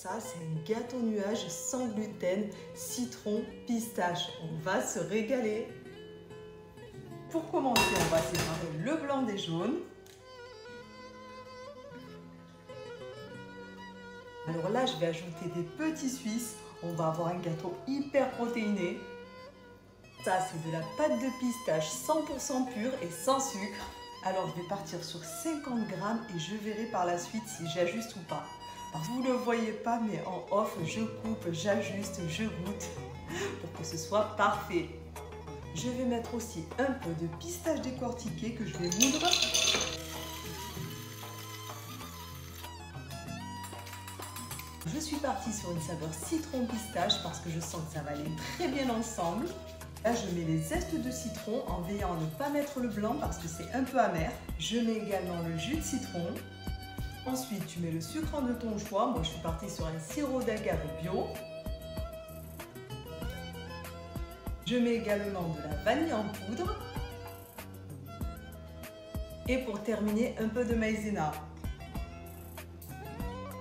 ça, c'est un gâteau nuage sans gluten, citron, pistache. On va se régaler. Pour commencer, on va séparer le blanc des jaunes. Alors là, je vais ajouter des petits Suisses. On va avoir un gâteau hyper protéiné. Ça, c'est de la pâte de pistache 100% pure et sans sucre. Alors, je vais partir sur 50 grammes et je verrai par la suite si j'ajuste ou pas. Vous ne le voyez pas, mais en off, je coupe, j'ajuste, je goûte pour que ce soit parfait. Je vais mettre aussi un peu de pistache décortiquée que je vais moudre. Je suis partie sur une saveur citron-pistache parce que je sens que ça va aller très bien ensemble. Là, je mets les zestes de citron en veillant à ne pas mettre le blanc parce que c'est un peu amer. Je mets également le jus de citron. Ensuite, tu mets le sucre de ton choix. Moi, je suis partie sur un sirop d'agave bio. Je mets également de la vanille en poudre. Et pour terminer, un peu de maïzena.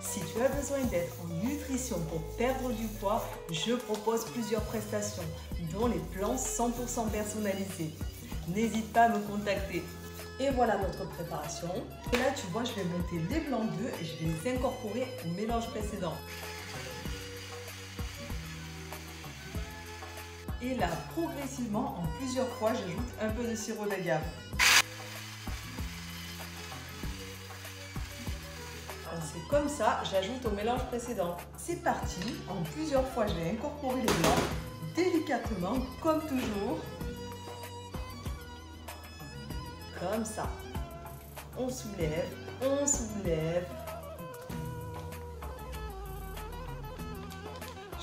Si tu as besoin d'être en nutrition pour perdre du poids, je propose plusieurs prestations, dont les plans 100% personnalisés. N'hésite pas à me contacter. Et voilà notre préparation. Et là, tu vois, je vais monter les blancs d'œufs et je vais les incorporer au mélange précédent. Et là, progressivement, en plusieurs fois, j'ajoute un peu de sirop d'agave. C'est comme ça, j'ajoute au mélange précédent. C'est parti, en plusieurs fois, je vais incorporer les blancs délicatement, comme toujours. Comme ça. On soulève, on soulève.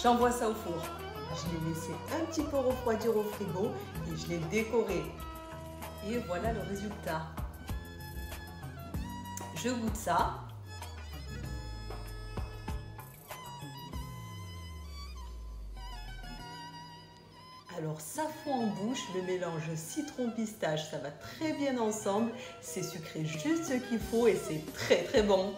J'envoie ça au four. Je l'ai laissé un petit peu refroidir au frigo et je l'ai décoré. Et voilà le résultat. Je goûte ça. Alors ça fond en bouche, le mélange citron-pistache, ça va très bien ensemble. C'est sucré juste ce qu'il faut et c'est très très bon.